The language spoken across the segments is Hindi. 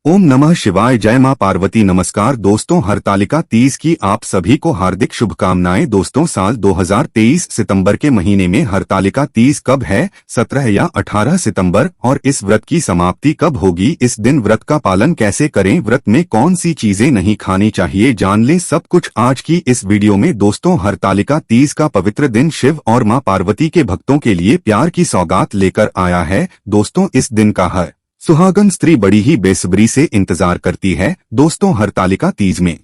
ओम नमः शिवाय। जय मां पार्वती। नमस्कार दोस्तों, हरतालिका तीज की आप सभी को हार्दिक शुभकामनाएं। दोस्तों, साल 2023 सितंबर के महीने में हरतालिका तीज कब है? 17 या 18 सितंबर। और इस व्रत की समाप्ति कब होगी? इस दिन व्रत का पालन कैसे करें? व्रत में कौन सी चीजें नहीं खानी चाहिए? जान लें सब कुछ आज की इस वीडियो में। दोस्तों, हरतालिका तीज का पवित्र दिन शिव और मां पार्वती के भक्तों के लिए प्यार की सौगात लेकर आया है। दोस्तों, इस दिन का हर सुहागन स्त्री बड़ी ही बेसब्री से इंतजार करती है। दोस्तों, हरतालिका तीज में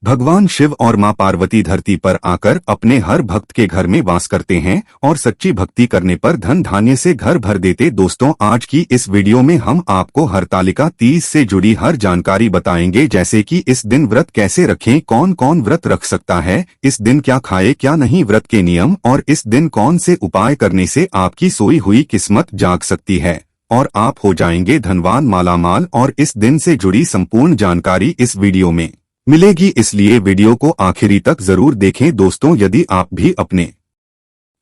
भगवान शिव और मां पार्वती धरती पर आकर अपने हर भक्त के घर में वास करते हैं और सच्ची भक्ति करने पर धन धान्य से घर भर देते। दोस्तों, आज की इस वीडियो में हम आपको हरतालिका तीज से जुड़ी हर जानकारी बताएंगे, जैसे कि इस दिन व्रत कैसे रखें, कौन कौन व्रत रख सकता है, इस दिन क्या खाए क्या नहीं, व्रत के नियम और इस दिन कौन से उपाय करने से आपकी सोई हुई किस्मत जाग सकती है और आप हो जाएंगे धनवान मालामाल। और इस दिन से जुड़ी संपूर्ण जानकारी इस वीडियो में मिलेगी, इसलिए वीडियो को आखिरी तक जरूर देखें। दोस्तों, यदि आप भी अपने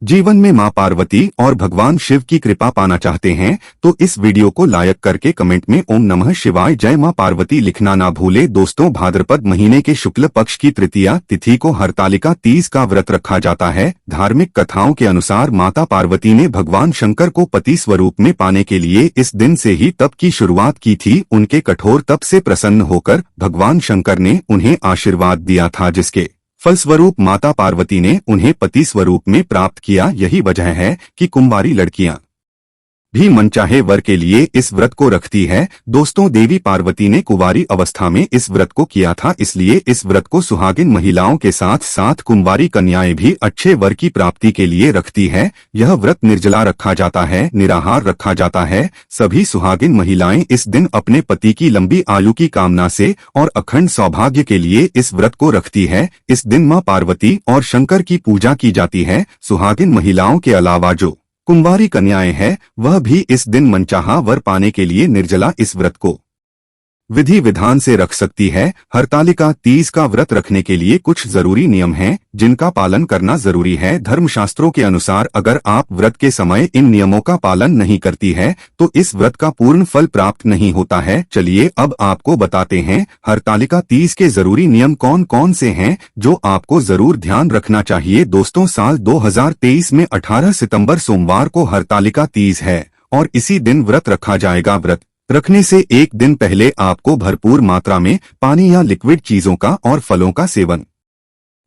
जीवन में मां पार्वती और भगवान शिव की कृपा पाना चाहते हैं तो इस वीडियो को लाइक करके कमेंट में ओम नमः शिवाय जय मां पार्वती लिखना ना भूले। दोस्तों, भाद्रपद महीने के शुक्ल पक्ष की तृतीया तिथि को हरतालिका तीज का व्रत रखा जाता है। धार्मिक कथाओं के अनुसार माता पार्वती ने भगवान शंकर को पति स्वरूप में पाने के लिए इस दिन से ही तप की शुरुआत की थी। उनके कठोर तप से प्रसन्न होकर भगवान शंकर ने उन्हें आशीर्वाद दिया था, जिसके फलस्वरूप माता पार्वती ने उन्हें पति स्वरूप में प्राप्त किया। यही वजह है कि कुंवारी लड़कियां भी मनचाहे वर के लिए इस व्रत को रखती है। दोस्तों, देवी पार्वती ने कुंवारी अवस्था में इस व्रत को किया था, इसलिए इस व्रत को सुहागिन महिलाओं के साथ साथ कुंवारी कन्याएं भी अच्छे वर की प्राप्ति के लिए रखती है। यह व्रत निर्जला रखा जाता है, निराहार रखा जाता है। सभी सुहागिन महिलाएं इस दिन अपने पति की लंबी आयु की कामना से और अखंड सौभाग्य के लिए इस व्रत को रखती है। इस दिन मां पार्वती और शंकर की पूजा की जाती है। सुहागिन महिलाओं के अलावा जो कुंवारी कन्याएं हैं वह भी इस दिन मनचाहा वर पाने के लिए निर्जला इस व्रत को विधि विधान से रख सकती है। हरतालिका तीज का व्रत रखने के लिए कुछ जरूरी नियम हैं जिनका पालन करना जरूरी है। धर्मशास्त्रों के अनुसार अगर आप व्रत के समय इन नियमों का पालन नहीं करती है तो इस व्रत का पूर्ण फल प्राप्त नहीं होता है। चलिए अब आपको बताते हैं हरतालिका तीज के जरूरी नियम कौन कौन से हैं जो आपको जरूर ध्यान रखना चाहिए। दोस्तों, साल 2023 में 18 सितंबर सोमवार को हरतालिका तीज है और इसी दिन व्रत रखा जाएगा। व्रत रखने से एक दिन पहले आपको भरपूर मात्रा में पानी या लिक्विड चीजों का और फलों का सेवन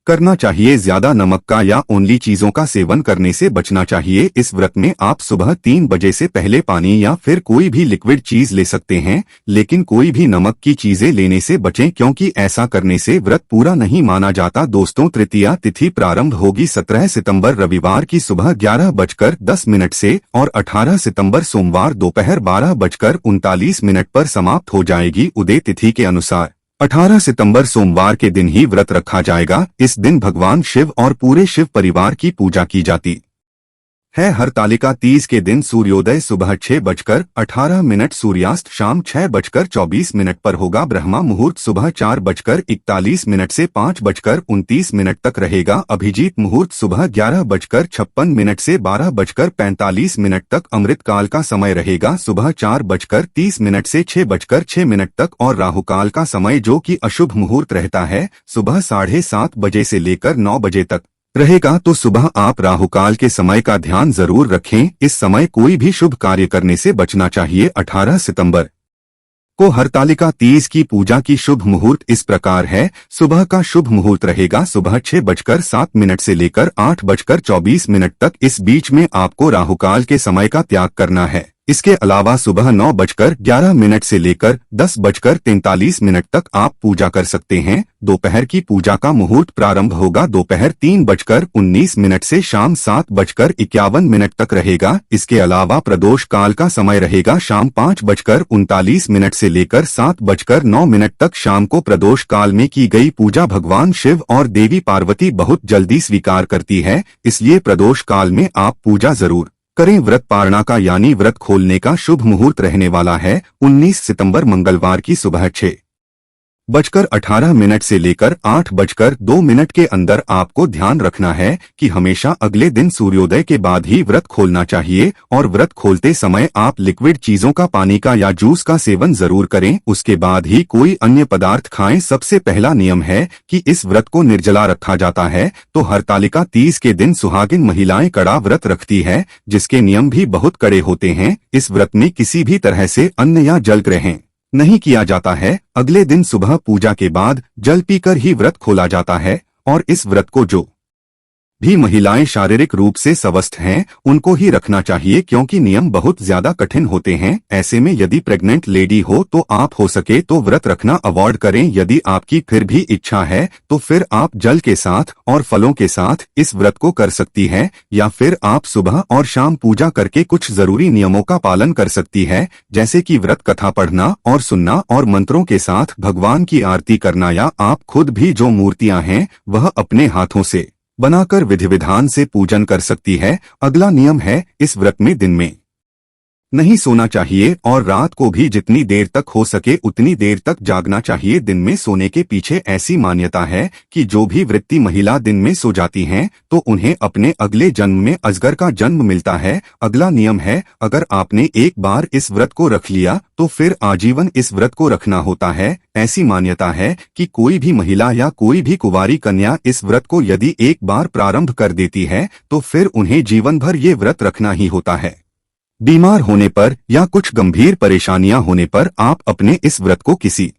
करना चाहिए। ज्यादा नमक का या ओनली चीजों का सेवन करने से बचना चाहिए। इस व्रत में आप सुबह 3 बजे से पहले पानी या फिर कोई भी लिक्विड चीज ले सकते हैं, लेकिन कोई भी नमक की चीजें लेने से बचें क्योंकि ऐसा करने से व्रत पूरा नहीं माना जाता। दोस्तों, तृतीया तिथि प्रारंभ होगी 17 सितंबर रविवार की सुबह 11:10 से और 18 सितंबर सोमवार दोपहर 12:39 पर समाप्त हो जाएगी। उदय तिथि के अनुसार 18 सितंबर सोमवार के दिन ही व्रत रखा जाएगा। इस दिन भगवान शिव और पूरे शिव परिवार की पूजा की जाती है। हरतालिका तीज के दिन सूर्योदय सुबह 6:18, सूर्यास्त शाम 6:24 पर होगा। ब्रह्मा मुहूर्त सुबह 4:41 से 5:29 तक रहेगा। अभिजीत मुहूर्त सुबह 11:56 से 12:45 तक अमृत काल का समय रहेगा। सुबह 4:30 से 6:06 तक और राहुकाल का समय जो कि अशुभ मुहूर्त रहता है सुबह 7:30 बजे से लेकर 9 बजे तक रहेगा। तो सुबह आप राहुकाल के समय का ध्यान जरूर रखें। इस समय कोई भी शुभ कार्य करने से बचना चाहिए। 18 सितंबर को हरतालिका तीज की पूजा की शुभ मुहूर्त इस प्रकार है। सुबह का शुभ मुहूर्त रहेगा सुबह 6:07 से लेकर 8:24 तक। इस बीच में आपको राहुकाल के समय का त्याग करना है। इसके अलावा सुबह 9:11 से लेकर 10:43 तक आप पूजा कर सकते हैं। दोपहर की पूजा का मुहूर्त प्रारंभ होगा दोपहर 3:19 से शाम 7:51 तक रहेगा। इसके अलावा प्रदोष काल का समय रहेगा शाम 5:39 से लेकर 7:09 तक। शाम को प्रदोष काल में की गई पूजा भगवान शिव और देवी पार्वती बहुत जल्दी स्वीकार करती है, इसलिए प्रदोष काल में आप पूजा जरूर करें। व्रत पारणा का यानी व्रत खोलने का शुभ मुहूर्त रहने वाला है 19 सितंबर मंगलवार की सुबह 6 7:18 से लेकर 8:02 के अंदर आपको ध्यान रखना है कि हमेशा अगले दिन सूर्योदय के बाद ही व्रत खोलना चाहिए और व्रत खोलते समय आप लिक्विड चीजों का, पानी का या जूस का सेवन जरूर करें, उसके बाद ही कोई अन्य पदार्थ खाएं। सबसे पहला नियम है कि इस व्रत को निर्जला रखा जाता है। तो हरतालिका तीज के दिन सुहागिन महिलाएं कड़ा व्रत रखती है, जिसके नियम भी बहुत कड़े होते हैं। इस व्रत में किसी भी तरह से अन्न या जल ग्रहण नहीं किया जाता है। अगले दिन सुबह पूजा के बाद जल पीकर ही व्रत खोला जाता है और इस व्रत को जो भी महिलाएं शारीरिक रूप से स्वस्थ हैं उनको ही रखना चाहिए, क्योंकि नियम बहुत ज्यादा कठिन होते हैं। ऐसे में यदि प्रेग्नेंट लेडी हो तो आप हो सके तो व्रत रखना अवॉइड करें। यदि आपकी फिर भी इच्छा है तो फिर आप जल के साथ और फलों के साथ इस व्रत को कर सकती है, या फिर आप सुबह और शाम पूजा करके कुछ जरूरी नियमों का पालन कर सकती है, जैसे कि व्रत कथा पढ़ना और सुनना और मंत्रों के साथ भगवान की आरती करना, या आप खुद भी जो मूर्तियां हैं वह अपने हाथों से बनाकर विधि विधान से पूजन कर सकती है। अगला नियम है, इस व्रत में दिन में नहीं सोना चाहिए और रात को भी जितनी देर तक हो सके उतनी देर तक जागना चाहिए। दिन में सोने के पीछे ऐसी मान्यता है कि जो भी वृत्ति महिला दिन में सो जाती हैं तो उन्हें अपने अगले जन्म में अजगर का जन्म मिलता है। अगला नियम है, अगर आपने एक बार इस व्रत को रख लिया तो फिर आजीवन इस व्रत को रखना होता है। ऐसी मान्यता है कि कोई भी महिला या कोई भी कुंवारी कन्या इस व्रत को यदि एक बार प्रारंभ कर देती है तो फिर उन्हें जीवन भर ये व्रत रखना ही होता है। बीमार होने पर या कुछ गंभीर परेशानियां होने पर आप अपने इस व्रत को किसी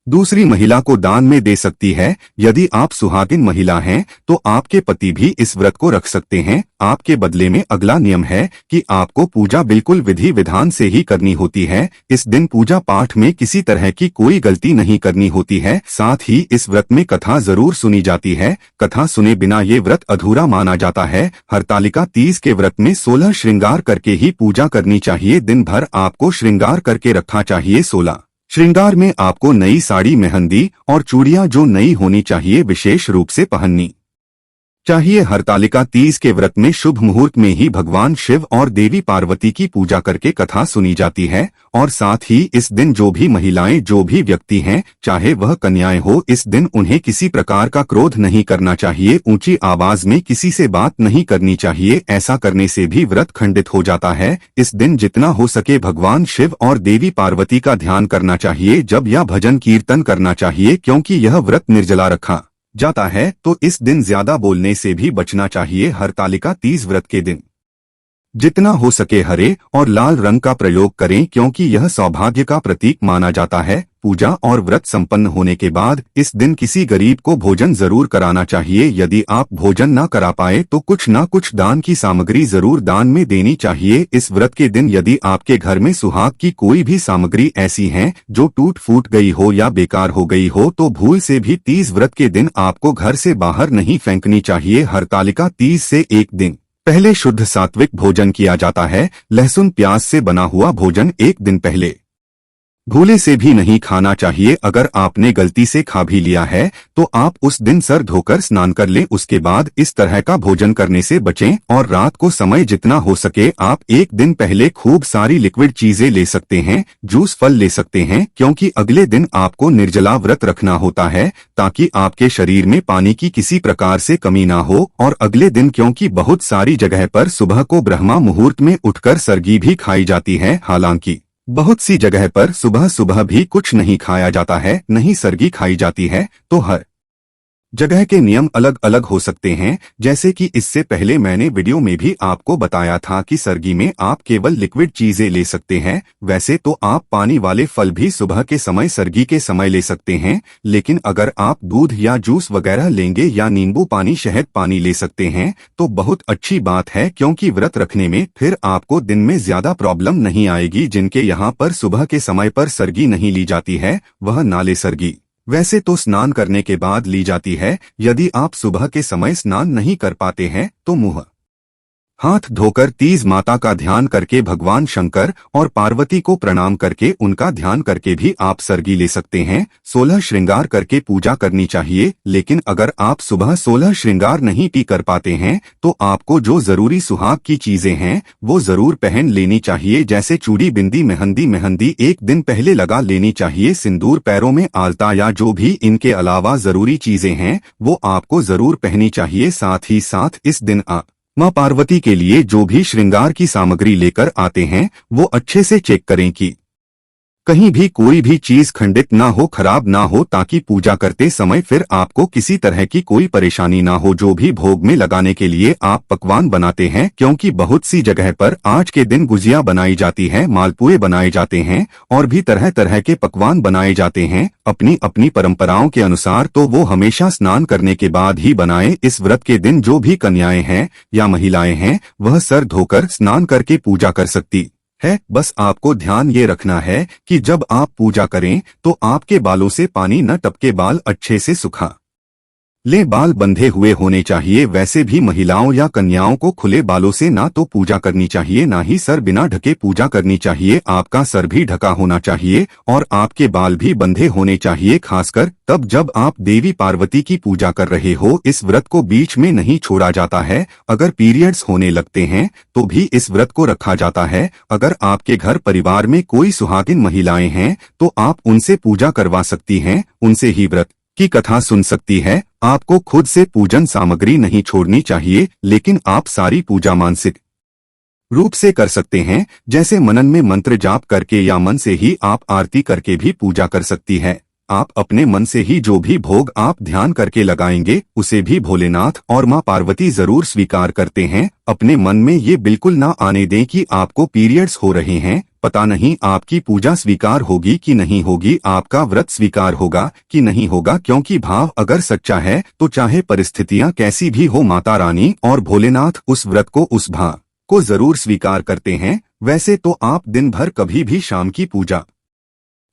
दूसरी महिला को दान में दे सकती है। यदि आप सुहागिन महिला हैं तो आपके पति भी इस व्रत को रख सकते हैं आपके बदले में। अगला नियम है कि आपको पूजा बिल्कुल विधि विधान से ही करनी होती है। इस दिन पूजा पाठ में किसी तरह की कोई गलती नहीं करनी होती है। साथ ही इस व्रत में कथा जरूर सुनी जाती है। कथा सुने बिना ये व्रत अधूरा माना जाता है। हरतालिका तीज के व्रत में 16 श्रृंगार करके ही पूजा करनी चाहिए। दिन भर आपको श्रृंगार करके रखना चाहिए। 16 श्रृंगार में आपको नई साड़ी, मेहंदी और चूड़ियां जो नई होनी चाहिए विशेष रूप से पहननी चाहिए। हरतालिका तीज के व्रत में शुभ मुहूर्त में ही भगवान शिव और देवी पार्वती की पूजा करके कथा सुनी जाती है। और साथ ही इस दिन जो भी महिलाएं, जो भी व्यक्ति हैं, चाहे वह कन्याएं हो, इस दिन उन्हें किसी प्रकार का क्रोध नहीं करना चाहिए। ऊंची आवाज में किसी से बात नहीं करनी चाहिए। ऐसा करने से भी व्रत खंडित हो जाता है। इस दिन जितना हो सके भगवान शिव और देवी पार्वती का ध्यान करना चाहिए, जब या भजन कीर्तन करना चाहिए, क्योंकि यह व्रत निर्जला रखा जाता है। तो इस दिन ज्यादा बोलने से भी बचना चाहिए। हरतालिका तीज व्रत के दिन जितना हो सके हरे और लाल रंग का प्रयोग करें, क्योंकि यह सौभाग्य का प्रतीक माना जाता है। पूजा और व्रत संपन्न होने के बाद इस दिन किसी गरीब को भोजन जरूर कराना चाहिए। यदि आप भोजन न करा पाए तो कुछ न कुछ दान की सामग्री जरूर दान में देनी चाहिए। इस व्रत के दिन यदि आपके घर में सुहाग की कोई भी सामग्री ऐसी है जो टूट फूट गई हो या बेकार हो गई हो तो भूल से भी तीज व्रत के दिन आपको घर से बाहर नहीं फेंकनी चाहिए। हरतालिका तीज से एक दिन पहले शुद्ध सात्विक भोजन किया जाता है। लहसुन प्याज से बना हुआ भोजन एक दिन पहले भूले से भी नहीं खाना चाहिए। अगर आपने गलती से खा भी लिया है तो आप उस दिन सर धोकर स्नान कर लें। उसके बाद इस तरह का भोजन करने से बचें। और रात को समय जितना हो सके आप एक दिन पहले खूब सारी लिक्विड चीजें ले सकते हैं, जूस, फल ले सकते हैं, क्योंकि अगले दिन आपको निर्जला व्रत रखना होता है ताकि आपके शरीर में पानी की किसी प्रकार से कमी ना हो। और अगले दिन क्योंकि बहुत सारी जगह पर सुबह को ब्रह्मा मुहूर्त में उठकर सरगी भी खाई जाती है, हालांकि बहुत सी जगह पर सुबह सुबह भी कुछ नहीं खाया जाता है, नहीं सरगी खाई जाती है। तो हर जगह के नियम अलग अलग हो सकते हैं। जैसे कि इससे पहले मैंने वीडियो में भी आपको बताया था कि सरगी में आप केवल लिक्विड चीजें ले सकते हैं। वैसे तो आप पानी वाले फल भी सुबह के समय, सरगी के समय ले सकते हैं, लेकिन अगर आप दूध या जूस वगैरह लेंगे या नींबू पानी, शहद पानी ले सकते हैं तो बहुत अच्छी बात है, क्योंकि व्रत रखने में फिर आपको दिन में ज्यादा प्रॉब्लम नहीं आएगी। जिनके यहाँ पर सुबह के समय पर सरगी नहीं ली जाती है वह ना ले सरगी। वैसे तो स्नान करने के बाद ली जाती है। यदि आप सुबह के समय स्नान नहीं कर पाते हैं तो मुंह हाथ धोकर तीज माता का ध्यान करके भगवान शंकर और पार्वती को प्रणाम करके उनका ध्यान करके भी आप सरगी ले सकते हैं। 16 श्रृंगार करके पूजा करनी चाहिए, लेकिन अगर आप सुबह 16 श्रृंगार नहीं भी कर पाते हैं तो आपको जो जरूरी सुहाग की चीजें हैं वो जरूर पहन लेनी चाहिए, जैसे चूड़ी, बिंदी, मेहंदी एक दिन पहले लगा लेनी चाहिए। सिंदूर, पैरों में आलता या जो भी इनके अलावा जरूरी चीजें हैं वो आपको जरूर पहननी चाहिए। साथ ही साथ इस दिन आप मां पार्वती के लिए जो भी श्रृंगार की सामग्री लेकर आते हैं वो अच्छे से चेक करें कि कहीं भी कोई भी चीज खंडित ना हो, खराब ना हो, ताकि पूजा करते समय फिर आपको किसी तरह की कोई परेशानी ना हो। जो भी भोग में लगाने के लिए आप पकवान बनाते हैं, क्योंकि बहुत सी जगह पर आज के दिन गुजिया बनाई जाती है, मालपुए बनाए जाते हैं और भी तरह तरह के पकवान बनाए जाते हैं अपनी अपनी परंपराओं के अनुसार, तो वो हमेशा स्नान करने के बाद ही बनाएं। इस व्रत के दिन जो भी कन्याएं हैं या महिलाएं हैं वह सर धोकर स्नान करके पूजा कर सकती है। बस आपको ध्यान ये रखना है कि जब आप पूजा करें तो आपके बालों से पानी न टपके, बाल अच्छे से सुखा ले, बाल बंधे हुए होने चाहिए। वैसे भी महिलाओं या कन्याओं को खुले बालों से ना तो पूजा करनी चाहिए, ना ही सर बिना ढके पूजा करनी चाहिए। आपका सर भी ढका होना चाहिए और आपके बाल भी बंधे होने चाहिए, खासकर तब जब आप देवी पार्वती की पूजा कर रहे हो। इस व्रत को बीच में नहीं छोड़ा जाता है। अगर पीरियड्स होने लगते हैं तो भी इस व्रत को रखा जाता है। अगर आपके घर परिवार में कोई सुहागिन महिलाएं हैं तो आप उनसे पूजा करवा सकती हैं, उनसे ही व्रत की कथा सुन सकती है। आपको खुद से पूजन सामग्री नहीं छोड़नी चाहिए, लेकिन आप सारी पूजा मानसिक रूप से कर सकते हैं, जैसे मनन में मंत्र जाप करके या मन से ही आप आरती करके भी पूजा कर सकती है। आप अपने मन से ही जो भी भोग आप ध्यान करके लगाएंगे उसे भी भोलेनाथ और मां पार्वती जरूर स्वीकार करते हैं। अपने मन में ये बिल्कुल ना आने दें कि आपको पीरियड्स हो रहे हैं, पता नहीं आपकी पूजा स्वीकार होगी कि नहीं होगी, आपका व्रत स्वीकार होगा कि नहीं होगा, क्योंकि भाव अगर सच्चा है तो चाहे परिस्थितियां कैसी भी हो, माता रानी और भोलेनाथ उस व्रत को, उस भाव को जरूर स्वीकार करते हैं। वैसे तो आप दिन भर कभी भी शाम की पूजा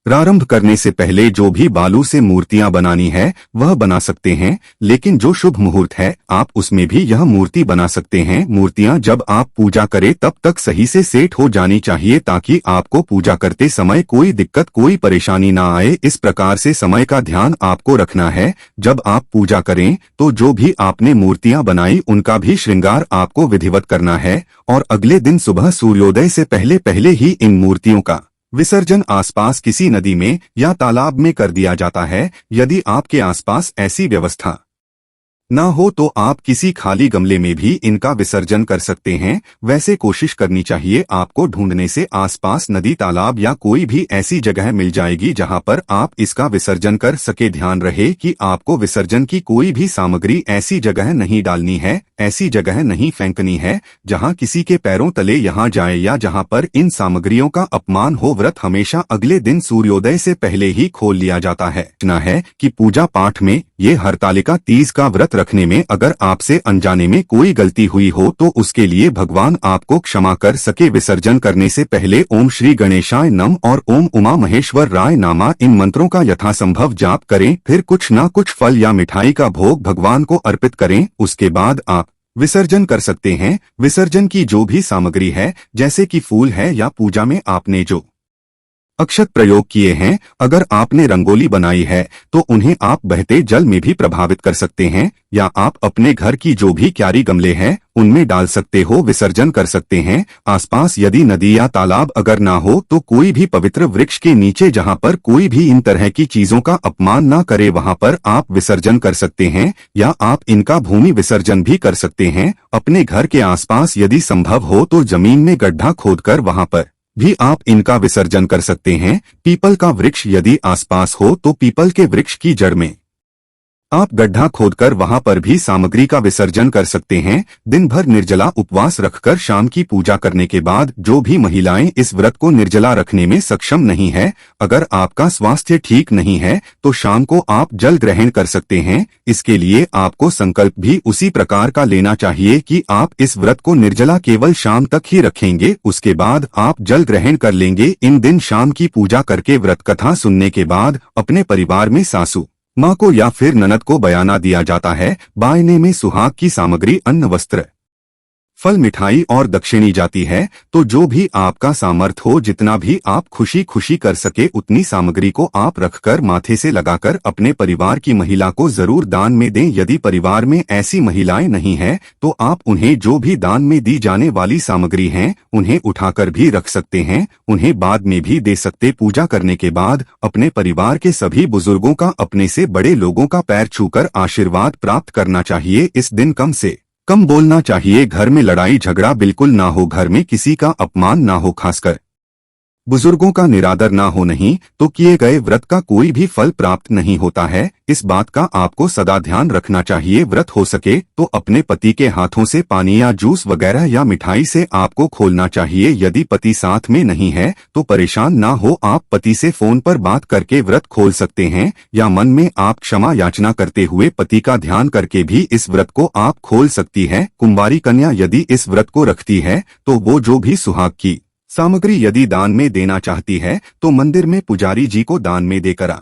प्रारंभ करने से पहले जो भी बालू से मूर्तियां बनानी है वह बना सकते हैं, लेकिन जो शुभ मुहूर्त है आप उसमें भी यह मूर्ति बना सकते हैं। मूर्तियां जब आप पूजा करें तब तक सही से सेट हो जानी चाहिए, ताकि आपको पूजा करते समय कोई दिक्कत, कोई परेशानी ना आए। इस प्रकार से समय का ध्यान आपको रखना है। जब आप पूजा करें तो जो भी आपने मूर्तियां बनाई उनका भी श्रृंगार आपको विधिवत करना है और अगले दिन सुबह सूर्योदय से पहले पहले ही इन मूर्तियों का विसर्जन आसपास किसी नदी में या तालाब में कर दिया जाता है। यदि आपके आसपास ऐसी व्यवस्था ना हो तो आप किसी खाली गमले में भी इनका विसर्जन कर सकते हैं। वैसे कोशिश करनी चाहिए, आपको ढूंढने से आसपास नदी, तालाब या कोई भी ऐसी जगह मिल जाएगी जहां पर आप इसका विसर्जन कर सके। ध्यान रहे कि आपको विसर्जन की कोई भी सामग्री ऐसी जगह नहीं डालनी है, ऐसी जगह नहीं फेंकनी है जहां किसी के पैरों तले यहाँ जाए या जहां पर इन सामग्रियों का अपमान हो। व्रत हमेशा अगले दिन सूर्योदय से पहले ही खोल लिया जाता है। ना है कि पूजा पाठ में ये हरतालिका तीज का व्रत रखने में अगर आपसे अनजाने में कोई गलती हुई हो तो उसके लिए भगवान आपको क्षमा कर सके। विसर्जन करने से पहले ओम श्री गणेशाय नम और ओम उमा महेश्वर राय नामा इन मंत्रों का यथासंभव जाप करें। फिर कुछ ना कुछ फल या मिठाई का भोग भगवान को अर्पित करें। उसके बाद आप विसर्जन कर सकते हैं। विसर्जन की जो भी सामग्री है, जैसे कि फूल है या पूजा में आपने जो अक्षत प्रयोग किए हैं, अगर आपने रंगोली बनाई है तो उन्हें आप बहते जल में भी प्रभावित कर सकते हैं, या आप अपने घर की जो भी क्यारी गमले हैं उनमें डाल सकते हो, विसर्जन कर सकते हैं। आसपास यदि नदी या तालाब अगर ना हो तो कोई भी पवित्र वृक्ष के नीचे जहां पर कोई भी इन तरह की चीजों का अपमान ना करे वहां पर आप विसर्जन कर सकते हैं, या आप इनका भूमि विसर्जन भी कर सकते हैं। अपने घर के आसपास यदि संभव हो तो जमीन में गड्ढा खोदकर वहां पर भी आप इनका विसर्जन कर सकते हैं। पीपल का वृक्ष यदि आसपास हो तो पीपल के वृक्ष की जड़ में आप गड्ढा खोदकर वहां पर भी सामग्री का विसर्जन कर सकते हैं। दिन भर निर्जला उपवास रखकर शाम की पूजा करने के बाद जो भी महिलाएं इस व्रत को निर्जला रखने में सक्षम नहीं है, अगर आपका स्वास्थ्य ठीक नहीं है तो शाम को आप जल ग्रहण कर सकते हैं। इसके लिए आपको संकल्प भी उसी प्रकार का लेना चाहिए कि आप इस व्रत को निर्जला केवल शाम तक ही रखेंगे, उसके बाद आप जल ग्रहण कर लेंगे। इन दिन शाम की पूजा करके व्रत कथा सुनने के बाद अपने परिवार में सासू माँ को या फिर ननद को बयाना दिया जाता है। बायने में सुहाग की सामग्री, अन्न, वस्त्र फल, मिठाई और दक्षिणी जाती है। तो जो भी आपका सामर्थ हो, जितना भी आप खुशी खुशी कर सके, उतनी सामग्री को आप रखकर माथे से लगाकर अपने परिवार की महिला को जरूर दान में दें। यदि परिवार में ऐसी महिलाएं नहीं हैं, तो आप उन्हें जो भी दान में दी जाने वाली सामग्री हैं, उन्हें उठाकर भी रख सकते हैं, उन्हें बाद में भी दे सकते। पूजा करने के बाद अपने परिवार के सभी बुजुर्गों का, अपने से बड़े लोगों का पैर छूकर आशीर्वाद प्राप्त करना चाहिए। इस दिन कम से कम बोलना चाहिए, घर में लड़ाई झगड़ा बिल्कुल ना हो, घर में किसी का अपमान ना हो, खासकर बुजुर्गों का निरादर ना हो, नहीं तो किए गए व्रत का कोई भी फल प्राप्त नहीं होता है। इस बात का आपको सदा ध्यान रखना चाहिए। व्रत हो सके तो अपने पति के हाथों से पानी या जूस वगैरह या मिठाई से आपको खोलना चाहिए। यदि पति साथ में नहीं है तो परेशान ना हो, आप पति से फोन पर बात करके व्रत खोल सकते हैं, या मन में आप क्षमा याचना करते हुए पति का ध्यान करके भी इस व्रत को आप खोल सकती है। कुंवारी कन्या यदि इस व्रत को रखती है तो वो जो भी सुहाग की सामग्री यदि दान में देना चाहती है तो मंदिर में पुजारी जी को दान में देकर आ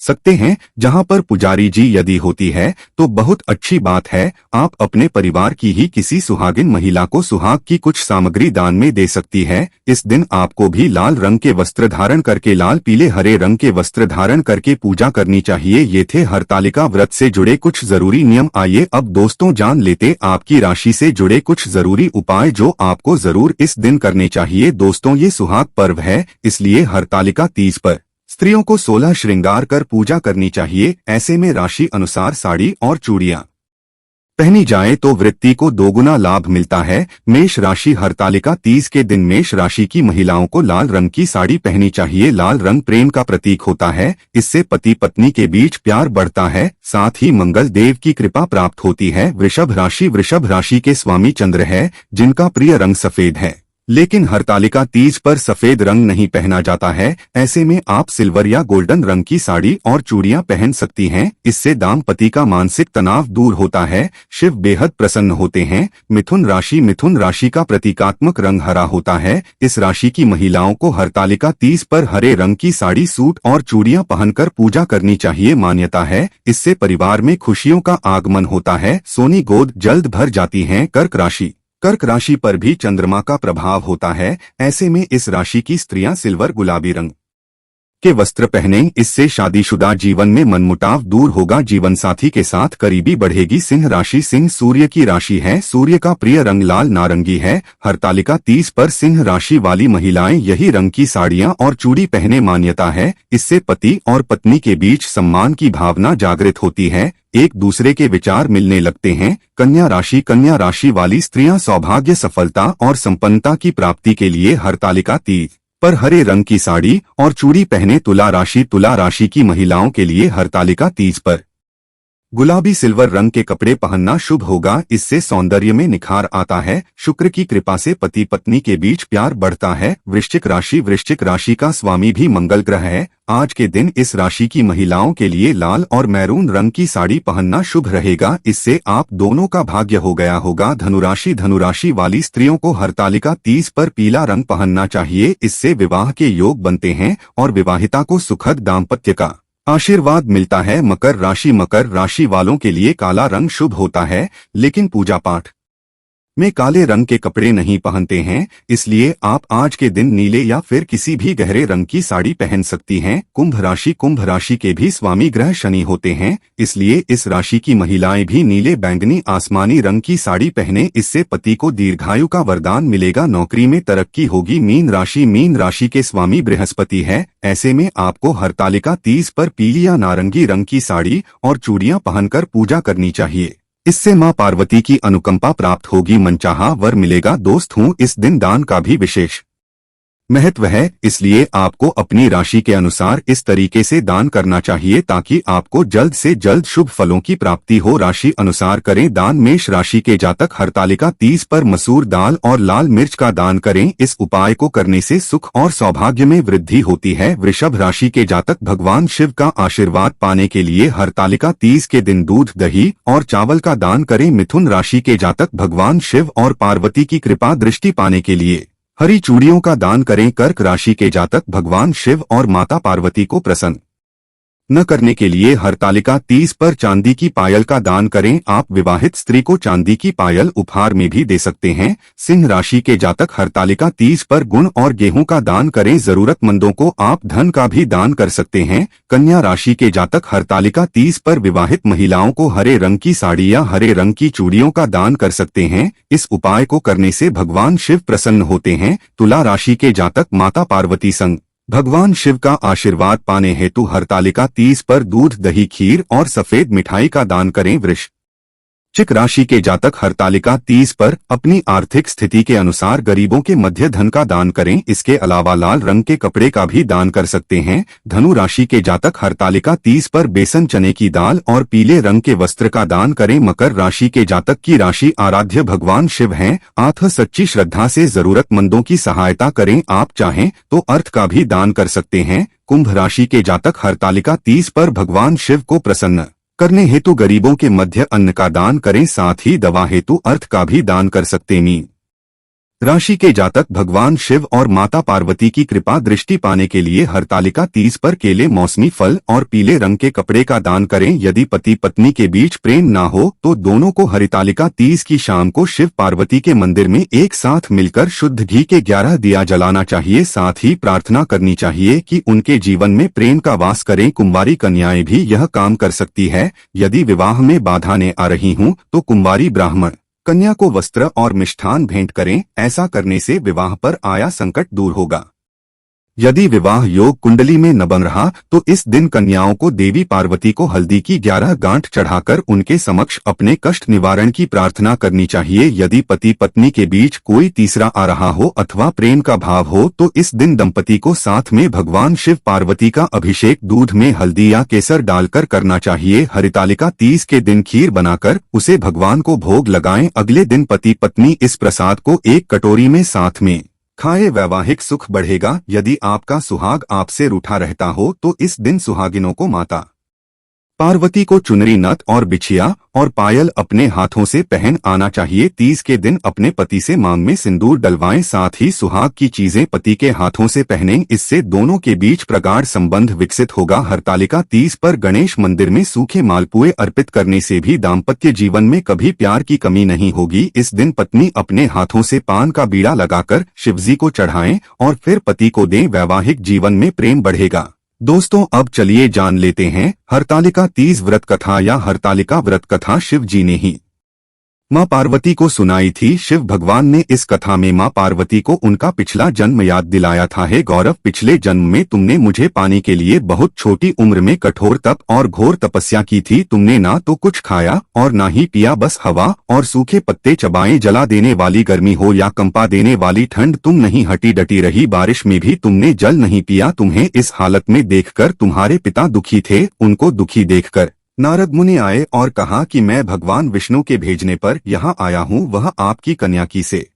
सकते हैं। जहां पर पुजारी जी यदि होती है तो बहुत अच्छी बात है, आप अपने परिवार की ही किसी सुहागिन महिला को सुहाग की कुछ सामग्री दान में दे सकती है। इस दिन आपको भी लाल रंग के वस्त्र धारण करके, लाल पीले हरे रंग के वस्त्र धारण करके पूजा करनी चाहिए। ये थे हरतालिका व्रत से जुड़े कुछ जरूरी नियम। आइए अब दोस्तों जान लेते आपकी राशि से जुड़े कुछ जरूरी उपाय जो आपको जरूर इस दिन करने चाहिए। दोस्तों, ये सुहाग पर्व है, इसलिए हरतालिका तीज पर स्त्रियों को 16 श्रृंगार कर पूजा करनी चाहिए। ऐसे में राशि अनुसार साड़ी और चूड़ियां पहनी जाए तो वृत्ति को दोगुना लाभ मिलता है। मेष राशि, हरतालिका तीज के दिन मेष राशि की महिलाओं को लाल रंग की साड़ी पहननी चाहिए। लाल रंग प्रेम का प्रतीक होता है, इससे पति पत्नी के बीच प्यार बढ़ता है, साथ ही मंगल देव की कृपा प्राप्त होती है। वृषभ राशि, वृषभ राशि के स्वामी चंद्र है, जिनका प्रिय रंग सफेद है, लेकिन हरतालिका तीज पर सफेद रंग नहीं पहना जाता है। ऐसे में आप सिल्वर या गोल्डन रंग की साड़ी और चूड़ियां पहन सकती हैं। इससे दाम्पति का मानसिक तनाव दूर होता है, शिव बेहद प्रसन्न होते हैं। मिथुन राशि, मिथुन राशि का प्रतीकात्मक रंग हरा होता है। इस राशि की महिलाओं को हरतालिका तीज पर हरे रंग की साड़ी, सूट और चूड़ियां पहनकर पूजा करनी चाहिए। मान्यता है इससे परिवार में खुशियों का आगमन होता है, सोनी गोद जल्द भर जाती हैं। कर्क राशि, कर्क राशि पर भी चंद्रमा का प्रभाव होता है। ऐसे में इस राशि की स्त्रियां सिल्वर गुलाबी रंग के वस्त्र पहनें, इससे शादीशुदा जीवन में मनमुटाव दूर होगा, जीवन साथी के साथ करीबी बढ़ेगी। सिंह राशि, सिंह सूर्य की राशि है, सूर्य का प्रिय रंग लाल नारंगी है। हरतालिका तीज पर सिंह राशि वाली महिलाएं यही रंग की साड़ियां और चूड़ी पहने। मान्यता है इससे पति और पत्नी के बीच सम्मान की भावना जागृत होती है, एक दूसरे के विचार मिलने लगते हैं। कन्या राशि, कन्या राशि वाली स्त्रियां सौभाग्य, सफलता और संपन्नता की प्राप्ति के लिए हरतालिका तीज पर हरे रंग की साड़ी और चूड़ी पहने। तुला राशि, तुला राशि की महिलाओं के लिए हरतालिका तीज पर गुलाबी सिल्वर रंग के कपड़े पहनना शुभ होगा, इससे सौंदर्य में निखार आता है। शुक्र की कृपा से पति पत्नी के बीच प्यार बढ़ता है। वृश्चिक राशि, वृश्चिक राशि का स्वामी भी मंगल ग्रह है। आज के दिन इस राशि की महिलाओं के लिए लाल और मैरून रंग की साड़ी पहनना शुभ रहेगा, इससे आप दोनों का भाग्य हो गया होगा। धनुराशि, धनुराशि वाली स्त्रियों को हरतालिका तीज पर पीला रंग पहनना चाहिए, इससे विवाह के योग बनते हैं और विवाहिता को सुखद दाम्पत्य का आशीर्वाद मिलता है। मकर राशि, मकर राशि वालों के लिए काला रंग शुभ होता है, लेकिन पूजा पाठ में काले रंग के कपड़े नहीं पहनते हैं, इसलिए आप आज के दिन नीले या फिर किसी भी गहरे रंग की साड़ी पहन सकती हैं। कुंभ राशि, कुंभ राशि के भी स्वामी ग्रह शनि होते हैं, इसलिए इस राशि की महिलाएं भी नीले, बैंगनी, आसमानी रंग की साड़ी पहने, इससे पति को दीर्घायु का वरदान मिलेगा, नौकरी में तरक्की होगी। मीन राशि, मीन राशि के स्वामी बृहस्पति है। ऐसे में आपको हरतालिका तीज पर पीली या नारंगी रंग की साड़ी और चूड़ियां पहनकर पूजा करनी चाहिए, इससे मां पार्वती की अनुकंपा प्राप्त होगी, मनचाहा वर मिलेगा। दोस्त हूँ, इस दिन दान का भी विशेष महत्व है, इसलिए आपको अपनी राशि के अनुसार इस तरीके से दान करना चाहिए ताकि आपको जल्द से जल्द शुभ फलों की प्राप्ति हो। राशि अनुसार करें दान। मेष राशि के जातक हरतालिका तीज पर मसूर दाल और लाल मिर्च का दान करें, इस उपाय को करने से सुख और सौभाग्य में वृद्धि होती है। वृषभ राशि के जातक भगवान शिव का आशीर्वाद पाने के लिए हरतालिका तीज के दिन दूध, दही और चावल का दान करें। मिथुन राशि के जातक भगवान शिव और पार्वती की कृपा दृष्टि पाने के लिए हरी चूड़ियों का दान करें। कर्क राशि के जातक भगवान शिव और माता पार्वती को प्रसन्न न करने के लिए हरतालिका तीज पर चांदी की पायल का दान करें। आप विवाहित स्त्री को चांदी की पायल उपहार में भी दे सकते हैं। सिंह राशि के जातक हरतालिका तीज पर गुड़ और गेहूं का दान करें। जरूरतमंदों को आप धन का भी दान कर सकते हैं। कन्या राशि के जातक हरतालिका तीज पर विवाहित महिलाओं को हरे रंग की साड़ी या हरे रंग की चूड़ियों का दान कर सकते हैं। इस उपाय को करने से भगवान शिव प्रसन्न होते हैं। तुला राशि के जातक माता पार्वती संग भगवान शिव का आशीर्वाद पाने हेतु हरतालिका तीज पर दूध, दही, खीर और सफेद मिठाई का दान करें। वृश्चिक राशि के जातक हरतालिका तीज पर अपनी आर्थिक स्थिति के अनुसार गरीबों के मध्य धन का दान करें। इसके अलावा लाल रंग के कपड़े का भी दान कर सकते हैं। धनु राशि के जातक हरतालिका तीज पर बेसन, चने की दाल और पीले रंग के वस्त्र का दान करें। मकर राशि के जातक की राशि आराध्य भगवान शिव हैं। आप सच्ची श्रद्धा से जरूरतमंदों की सहायता करें। आप चाहें तो अर्थ का भी दान कर सकते हैं। कुंभ राशि के जातक हरतालिका तीज पर भगवान शिव को प्रसन्न करने हेतु गरीबों के मध्य अन्न का दान करें। साथ ही दवा हेतु अर्थ का भी दान कर सकते। मीन राशि के जातक भगवान शिव और माता पार्वती की कृपा दृष्टि पाने के लिए हरतालिका तीज पर केले, मौसमी फल और पीले रंग के कपड़े का दान करें। यदि पति पत्नी के बीच प्रेम ना हो तो दोनों को हरतालिका तीज की शाम को शिव पार्वती के मंदिर में एक साथ मिलकर शुद्ध घी के 11 दिया जलाना चाहिए। साथ ही प्रार्थना करनी चाहिए कि उनके जीवन में प्रेम का वास करें। कुंवारी कन्याएं भी यह काम कर सकती है। यदि विवाह में बाधाएं आ रही हों तो कुंवारी ब्राह्मण कन्या को वस्त्र और मिष्ठान भेंट करें। ऐसा करने से विवाह पर आया संकट दूर होगा। यदि विवाह योग कुंडली में न बन रहा तो इस दिन कन्याओं को देवी पार्वती को हल्दी की 11 गांठ चढ़ाकर उनके समक्ष अपने कष्ट निवारण की प्रार्थना करनी चाहिए। यदि पति पत्नी के बीच कोई तीसरा आ रहा हो अथवा प्रेम का भाव हो तो इस दिन दंपति को साथ में भगवान शिव पार्वती का अभिषेक दूध में हल्दी या केसर डालकर करना चाहिए। हरतालिका तीज के दिन खीर बनाकर उसे भगवान को भोग लगाएं। अगले दिन पति पत्नी इस प्रसाद को एक कटोरी में साथ में खाए। वैवाहिक सुख बढ़ेगा। यदि आपका सुहाग आपसे रूठा रहता हो तो इस दिन सुहागिनों को माता पार्वती को चुनरी, नथ और बिछिया और पायल अपने हाथों से पहन आना चाहिए। तीज के दिन अपने पति से मांग में सिंदूर डलवाएं। साथ ही सुहाग की चीजें पति के हाथों से पहनें। इससे दोनों के बीच प्रगाढ़ संबंध विकसित होगा। हरतालिका तीज पर गणेश मंदिर में सूखे मालपुए अर्पित करने से भी दाम्पत्य जीवन में कभी प्यार की कमी नहीं होगी। इस दिन पत्नी अपने हाथों से पान का बीड़ा लगाकर शिवजी को चढ़ाएं और फिर पति को दें। वैवाहिक जीवन में प्रेम बढ़ेगा। दोस्तों, अब चलिए जान लेते हैं हरतालिका तीज व्रत कथा या हरतालिका व्रत कथा शिव जी ने ही मां पार्वती को सुनाई थी। शिव भगवान ने इस कथा में मां पार्वती को उनका पिछला जन्म याद दिलाया था। हे गौरव, पिछले जन्म में तुमने मुझे पाने के लिए बहुत छोटी उम्र में कठोर तप और घोर तपस्या की थी। तुमने ना तो कुछ खाया और ना ही पिया, बस हवा और सूखे पत्ते चबाए। जला देने वाली गर्मी हो या कंपा देने वाली ठंड, तुम नहीं हटी डटी रही। बारिश में भी तुमने जल नहीं पिया। तुम्हें इस हालत में देखकर तुम्हारे पिता दुखी थे। उनको दुखी देखकर नारद मुनि आए और कहा कि मैं भगवान विष्णु के भेजने पर यहाँ आया हूँ। वह आपकी कन्या की से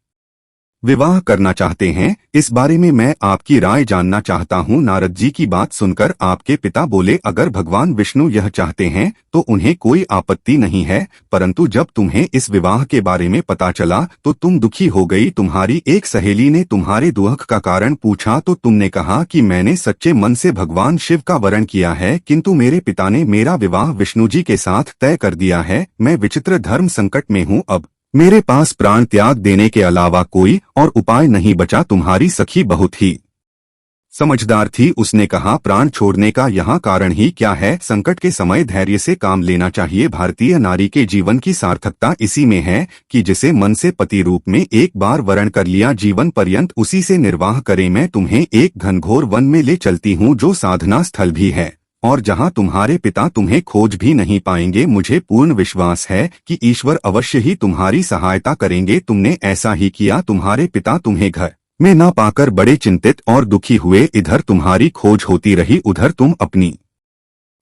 विवाह करना चाहते हैं। इस बारे में मैं आपकी राय जानना चाहता हूँ। नारद जी की बात सुनकर आपके पिता बोले, अगर भगवान विष्णु यह चाहते हैं तो उन्हें कोई आपत्ति नहीं है, परंतु जब तुम्हें इस विवाह के बारे में पता चला तो तुम दुखी हो गई। तुम्हारी एक सहेली ने तुम्हारे दुख का कारण पूछा तो तुमने कहा कि मैंने सच्चे मन से भगवान शिव का वरण किया है, किंतु मेरे पिता ने मेरा विवाह विष्णु जी के साथ तय कर दिया है। मैं विचित्र धर्म संकट में हूँ। अब मेरे पास प्राण त्याग देने के अलावा कोई और उपाय नहीं बचा। तुम्हारी सखी बहुत ही समझदार थी। उसने कहा, प्राण छोड़ने का यहाँ कारण ही क्या है? संकट के समय धैर्य से काम लेना चाहिए। भारतीय नारी के जीवन की सार्थकता इसी में है कि जिसे मन से पति रूप में एक बार वरण कर लिया, जीवन पर्यंत उसी से निर्वाह करे। मैं तुम्हें एक घनघोर वन में ले चलती हूँ जो साधना स्थल भी है और जहाँ तुम्हारे पिता तुम्हें खोज भी नहीं पाएंगे। मुझे पूर्ण विश्वास है कि ईश्वर अवश्य ही तुम्हारी सहायता करेंगे। तुमने ऐसा ही किया। तुम्हारे पिता तुम्हें घर में ना पाकर बड़े चिंतित और दुखी हुए। इधर तुम्हारी खोज होती रही, उधर तुम अपनी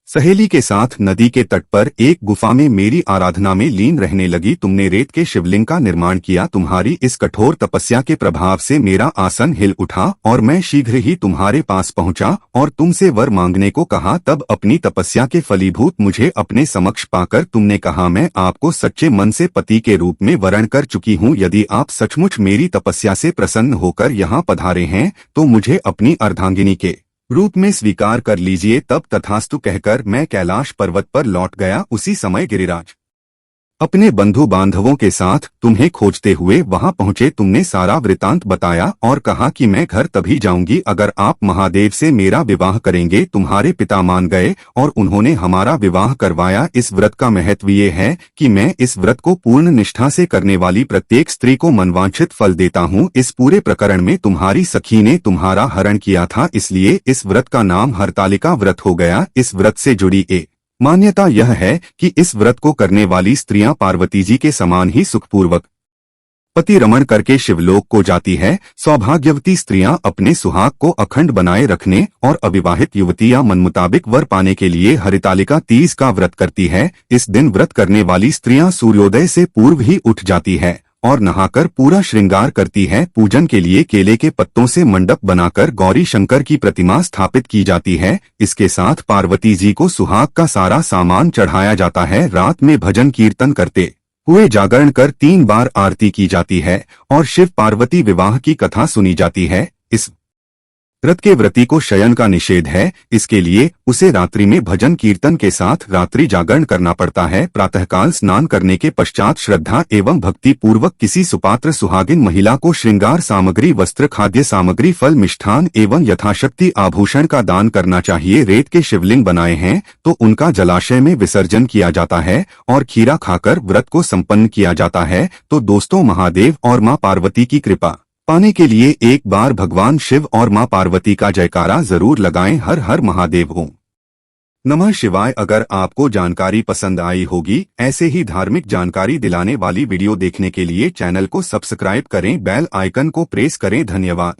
सहेली के साथ नदी के तट पर एक गुफा में मेरी आराधना में लीन रहने लगी। तुमने रेत के शिवलिंग का निर्माण किया। तुम्हारी इस कठोर तपस्या के प्रभाव से मेरा आसन हिल उठा और मैं शीघ्र ही तुम्हारे पास पहुंचा और तुमसे वर मांगने को कहा। तब अपनी तपस्या के फलीभूत मुझे अपने समक्ष पाकर तुमने कहा, मैं आपको सच्चे मन से पति के रूप में वरण कर चुकी हूँ। यदि आप सचमुच मेरी तपस्या से प्रसन्न होकर यहाँ पधारे हैं तो मुझे अपनी अर्धांगिनी के रूप में स्वीकार कर लीजिए। तब तथास्तु कहकर मैं कैलाश पर्वत पर लौट गया। उसी समय गिरिराज अपने बंधु बांधवों के साथ तुम्हें खोजते हुए वहां पहुंचे। तुमने सारा वृतांत बताया और कहा कि मैं घर तभी जाऊंगी अगर आप महादेव से मेरा विवाह करेंगे। तुम्हारे पिता मान गए और उन्होंने हमारा विवाह करवाया। इस व्रत का महत्व ये है कि मैं इस व्रत को पूर्ण निष्ठा से करने वाली प्रत्येक स्त्री को मनवांछित फल देता हूँ। इस पूरे प्रकरण में तुम्हारी सखी ने तुम्हारा हरण किया था, इसलिए इस व्रत का नाम हरतालिका व्रत हो गया। इस व्रत से जुड़ी मान्यता यह है कि इस व्रत को करने वाली स्त्रियां पार्वती जी के समान ही सुखपूर्वक पति रमण करके शिवलोक को जाती है। सौभाग्यवती स्त्रियां अपने सुहाग को अखंड बनाए रखने और अविवाहित युवतियां मनमुताबिक वर पाने के लिए हरितालिका तीज का व्रत करती है। इस दिन व्रत करने वाली स्त्रियां सूर्योदय से पूर्व ही उठ जाती है और नहाकर पूरा श्रृंगार करती है। पूजन के लिए केले के पत्तों से मंडप बनाकर गौरी शंकर की प्रतिमा स्थापित की जाती है। इसके साथ पार्वती जी को सुहाग का सारा सामान चढ़ाया जाता है। रात में भजन कीर्तन करते हुए जागरण कर 3 बार आरती की जाती है और शिव पार्वती विवाह की कथा सुनी जाती है। इस व्रत के व्रती को शयन का निषेध है, इसके लिए उसे रात्रि में भजन कीर्तन के साथ रात्रि जागरण करना पड़ता है। प्रातःकाल स्नान करने के पश्चात श्रद्धा एवं भक्ति पूर्वक किसी सुपात्र सुहागिन महिला को श्रृंगार सामग्री, वस्त्र, खाद्य सामग्री, फल, मिष्ठान एवं यथाशक्ति आभूषण का दान करना चाहिए। रेत के शिवलिंग बनाए हैं तो उनका जलाशय में विसर्जन किया जाता है और खीरा खाकर व्रत को संपन्न किया जाता है। तो दोस्तों, महादेव और मां पार्वती की कृपा पाने के लिए एक बार भगवान शिव और मां पार्वती का जयकारा जरूर लगाएं। हर हर महादेव। ओम नमः शिवाय। अगर आपको जानकारी पसंद आई होगी, ऐसे ही धार्मिक जानकारी दिलाने वाली वीडियो देखने के लिए चैनल को सब्सक्राइब करें, बेल आइकन को प्रेस करें। धन्यवाद।